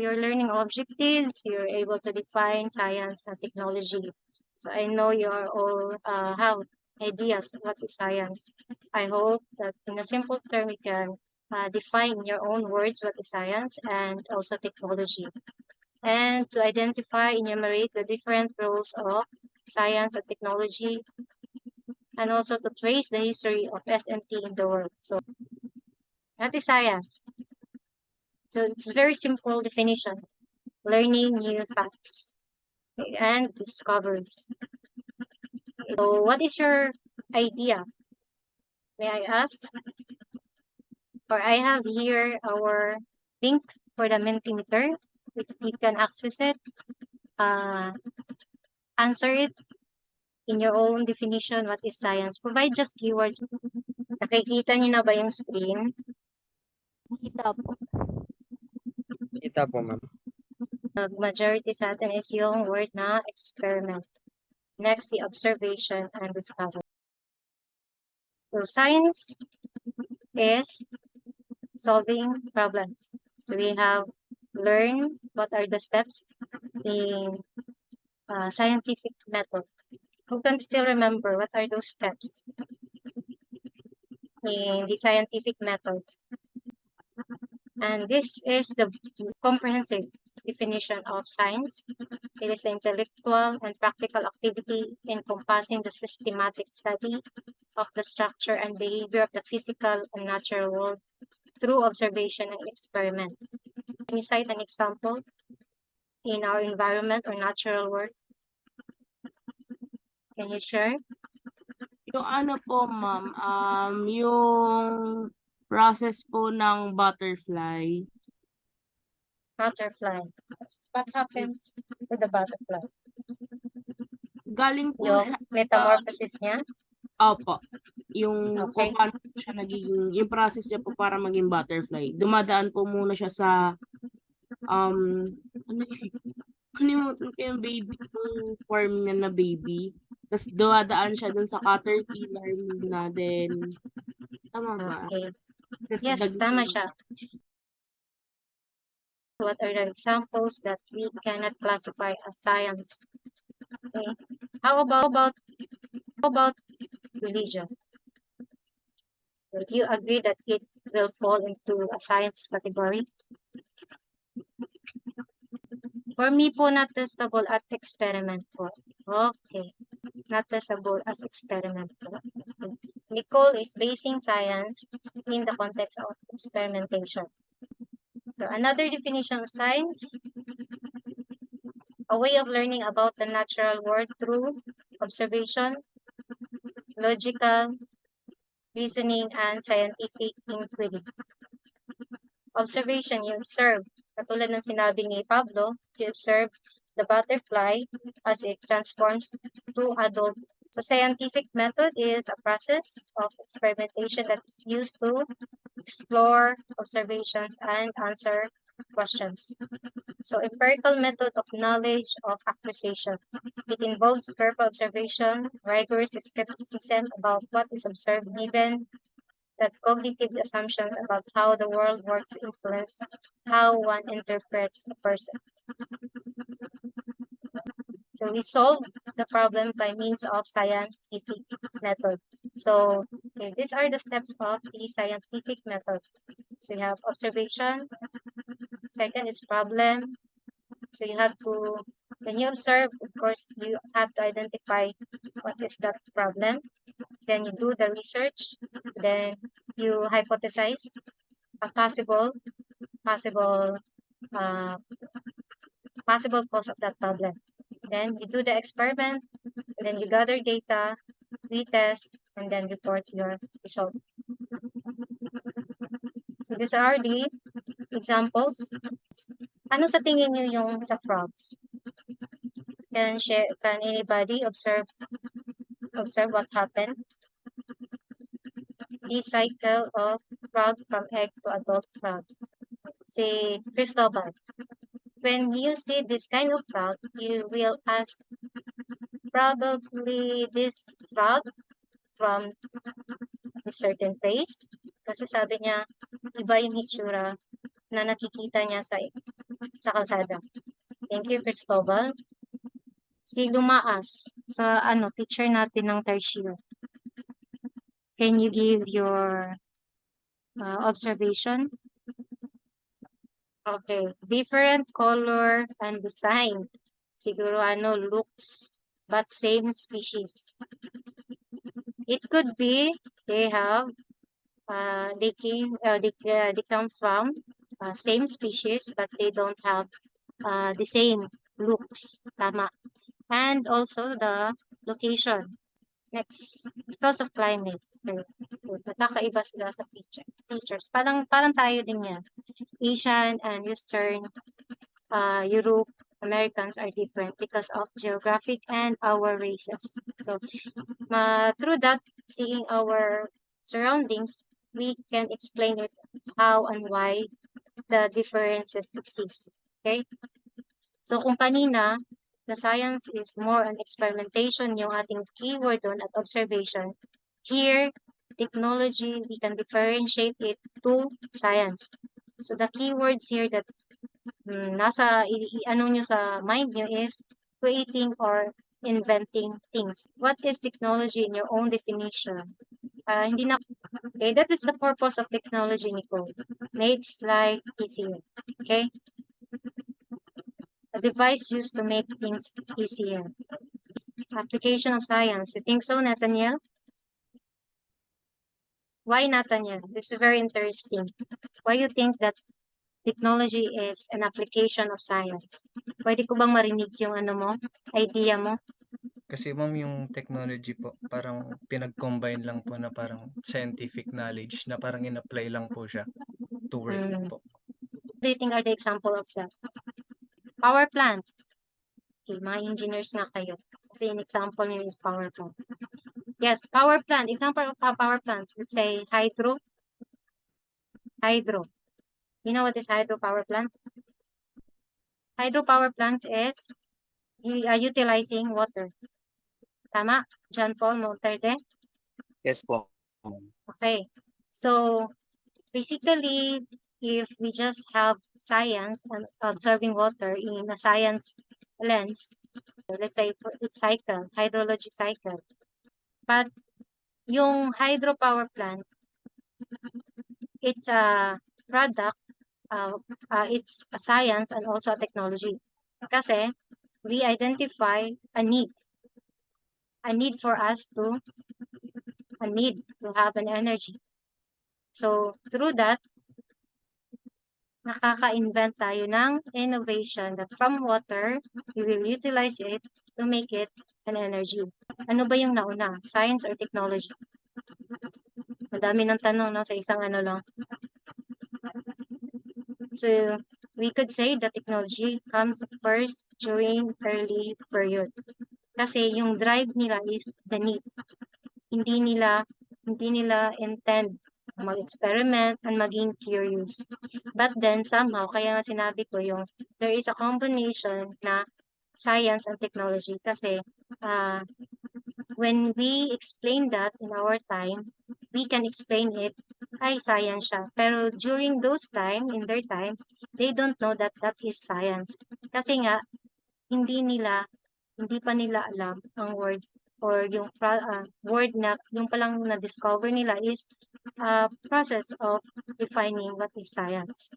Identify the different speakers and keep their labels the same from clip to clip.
Speaker 1: your learning objectives, you're able to define science and technology. So I know you are all have ideas of what is science. I hope that in a simple term you can define in your own words what is science and also technology. And to identify, enumerate the different roles of science and technology, and also to trace the history of SMT in the world. So what is science? So it's a very simple definition: learning new facts and discoveries. So what is your idea? May I ask? Or I have here our link for the Mentimeter. If you can access it, uh, answer it in your own definition. What is science? Provide just keywords. Nakikita niyo na ba yung screen?
Speaker 2: Kita po.
Speaker 3: Kita po, ma'am.
Speaker 1: Majority sa atin is yung word na experiment. Next, the observation and discovery. So science is solving problems. So we have learn what are the steps in scientific method. Who can still remember what are those steps in the scientific methods? And this is the comprehensive definition of science. It is an intellectual and practical activity encompassing the systematic study of the structure and behavior of the physical and natural world through observation and experiment. Can you cite an example in our environment or natural world? Can you share?
Speaker 4: Yung ano po, ma'am, yung process po ng butterfly.
Speaker 1: Butterfly. What happens to the butterfly?
Speaker 4: Galing po
Speaker 1: Yung
Speaker 4: siya,
Speaker 1: metamorphosis niya?
Speaker 4: opo, yung
Speaker 1: Okay.
Speaker 4: kung paano siya nagiging, yung process niya po para maging butterfly. Dumadaan po muna siya sa, kalimutan ko yung baby, yung form niya na baby. Tapos dumadaan siya dun sa caterpillar muna, then, tama ba?
Speaker 1: Okay.
Speaker 4: Tas
Speaker 1: Yes, tama siya. What are the examples that we cannot classify as science? Okay. How about religion? Would you agree that it will fall into a science category? For me po, not testable at experiment po. Okay. Not testable as experiment po. Nicole is basing science in the context of experimentation. So another definition of science, a way of learning about the natural world through observation, logical reasoning, and scientific inquiry. Observation, you observe. Katulad ng sinabi ni Pablo, you observe the butterfly as it transforms to adult. So scientific method is a process of experimentation that is used to explore observations and answer questions. So empirical method of knowledge of acquisition. It involves careful observation, rigorous skepticism about what is observed, given that cognitive assumptions about how the world works influence how one interprets a person. So we solve the problem by means of scientific method. So okay, these are the steps of the scientific method. So you have observation. Second is problem. So you have to, when you observe, of course, you have to identify what is that problem. Then you do the research. Then you hypothesize a possible cause of that problem. Then you do the experiment, and then you gather data, retest, and then report your result. So these are the examples. Ano sa tingin niyo yung sa frogs? Can anybody observe what happened? The cycle of frog from egg to adult frog. Si Cristobal, when you see this kind of frog, you will ask, probably this frog from a certain place. Kasi sabi niya, iba yung hitsura na nakikita niya sa kalsada. Thank you, Cristobal. Si Lumaas, sa teacher natin ng tertiary. Can you give your observation? Okay, different color and design. Siguro looks, but same species. It could be they have, they come from same species, but they don't have the same looks. Tama. And also the location. Next, because of climate. Magkakaiba sila sa features. Parang tayo din yan. Asian and Eastern Europe, Americans are different because of geographic and our races. So, through that, seeing our surroundings, we can explain it how and why the differences exist. Okay? So, kung kanina, the science is more on experimentation, yung ating keyword doon at observation. Here, technology, we can differentiate it to science. So, the keywords here that nasa nyo sa mind nyo is creating or inventing things. What is technology in your own definition? Hindi na, okay, that is the purpose of technology, Nicole. Makes life easier. Okay? A device used to make things easier. Application of science. You think so, Nathaniel? Why, Nathaniel? This is very interesting. Why you think that technology is an application of science? Pwede ko bang marinig yung idea mo?
Speaker 5: Kasi ma'am, yung technology po, parang pinag-combine lang po na parang scientific knowledge na parang in-apply lang po siya to work po.
Speaker 1: What do you think are the example of that? Power plant. Okay, mga engineers nga kayo. Kasi an example niyo is power plant. Yes, power plant. Example of power plants. Let's say hydro. Hydro. You know what is hydropower plant? Hydropower plants is utilizing water. Tama? John Paul Monterde?
Speaker 3: Yes po.
Speaker 1: Okay. So, basically, if we just have science and observing water in a science lens, let's say for its cycle, hydrologic cycle. But yung hydropower plant, it's a product, it's a science and also a technology. Kasi we identify a need for us to, have an energy. So, through that, nakaka-invent tayo ng innovation that from water, we will utilize it to make it an energy. Ano ba yung nauna? Science or technology? Madami ng tanong, no? Sa isang lang. So, we could say that technology comes first during early period. Kasi yung drive nila is the need. Hindi nila intend mag-experiment and maging curious. But then somehow, kaya nga sinabi ko yung there is a combination na science and technology kasi when we explain that in our time, we can explain it ay science siya. Pero during those time, in their time, they don't know that that is science. Kasi nga, hindi pa nila alam ang word or yung word na yung palang na-discover nila is process of defining what is science.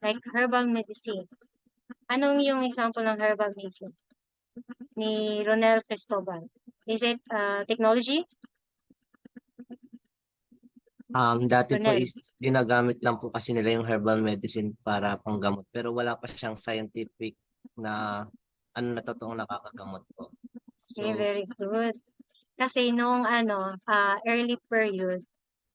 Speaker 1: Like herbal medicine. Anong yung example ng herbal medicine? Ni Ronel Cristobal. Is it technology?
Speaker 6: Dati po
Speaker 1: Ronel.
Speaker 6: is ginagamit lang po kasi nila yung herbal medicine para panggamot pero wala pa siyang scientific na na totoong nakakagamot po.
Speaker 1: Okay,
Speaker 6: So,
Speaker 1: very good. Kasi noong early period,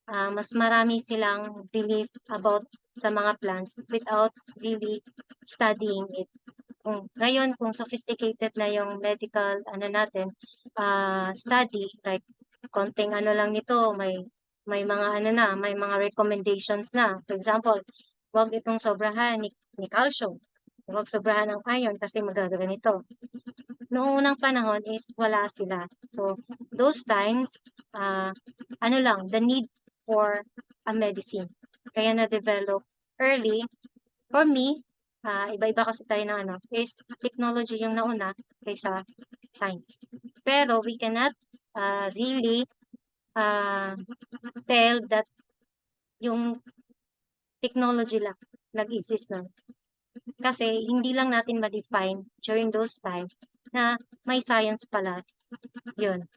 Speaker 1: mas marami silang belief about sa mga plants without really studying it. Ngayon, kung sophisticated na yung medical natin, study, like konting lang nito, may mga may mga recommendations na. For example, wag itong sobrahan ni calcium. Wag sobrahan ng iron kasi magaganito. Noong unang panahon is wala sila. So, those times, the need for a medicine. Kaya na-develop early For me, iba-iba kasi tayo ng is technology yung nauna kaysa science. Pero we cannot really tell that yung technology lang nag-exist nun. Kasi hindi lang natin ma-define during those time na may science pala yun.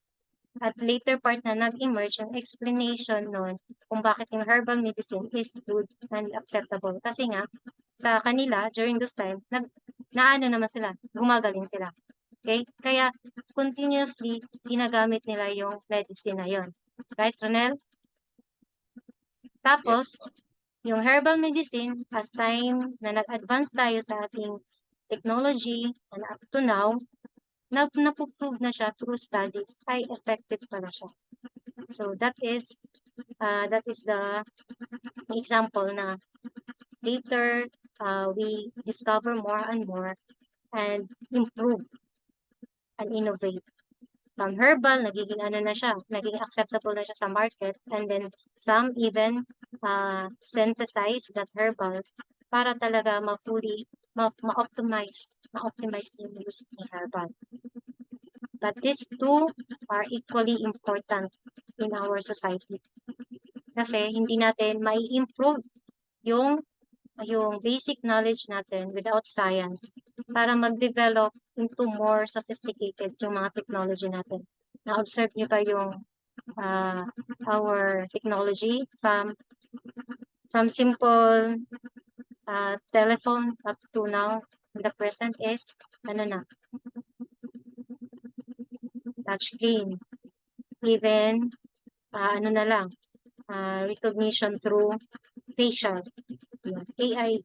Speaker 1: At later part na nag-emerge yung explanation nun kung bakit yung herbal medicine is good and acceptable. Kasi nga, sa kanila, during those time, naano naman sila, gumagaling sila. Okay? Kaya, continuously, ginagamit nila yung medicine na yun. Right, Ronel? Tapos, yung herbal medicine, as time na nag-advance tayo sa ating technology and up to now, napuprove na siya through studies ay effective pala siya. So that is the example na later we discover more and more and improve and innovate. From herbal, nagiging na siya, naging acceptable na siya sa market, and then some even synthesize that herbal para talaga ma-optimize yung use ni herbal. But these two are equally important in our society. Kasi hindi natin mai-improve yung basic knowledge natin without science para mag-develop into more sophisticated yung mga technology natin. Na-observe niyo ba yung our technology from simple telephone up to now, the present is touchscreen. Even recognition through facial, AI,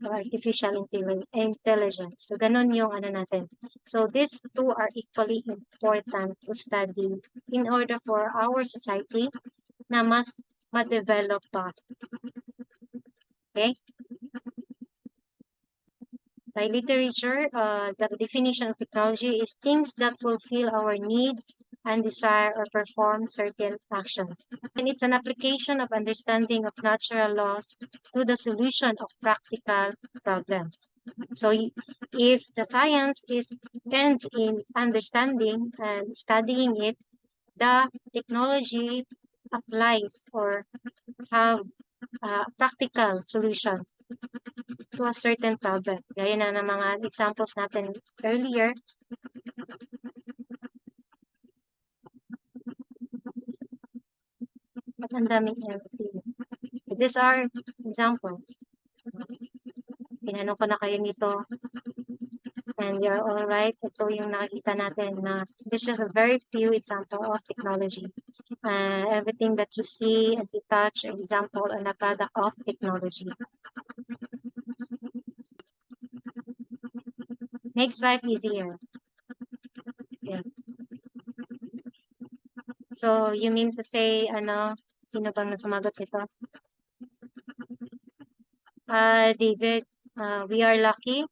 Speaker 1: artificial intelligence. So, ganun yung natin. So, these two are equally important to study in order for our society na mas ma-develop pa. Okay? By literature, the definition of technology is things that fulfill our needs and desire or perform certain actions. And it's an application of understanding of natural laws to the solution of practical problems. So if the science ends in understanding and studying it, the technology applies or have a practical solution to a certain problem. Gaya na ng mga examples natin earlier. At ang daming everything. These are examples. Pinanong ko na kayo nito. And you're all right. Ito yung nakikita natin na this is a very few example of technology. Everything that you see and you touch, an example and a product of technology. Makes life easier. Yeah. So, you mean to say, sino bang nasumagot nito? David, we are lucky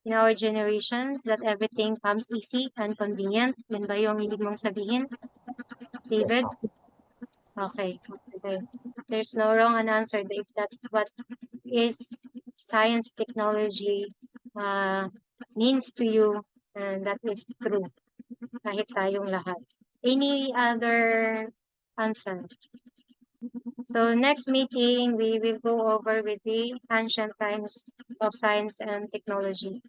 Speaker 1: in our generations that everything comes easy and convenient. Yun ba yung ibig mong sabihin? David? Okay. There's no wrong answer if that's what is science technology means to you, and that is true. Kahit tayong lahat. Any other answer? So next meeting, we will go over with the ancient times of science and technology.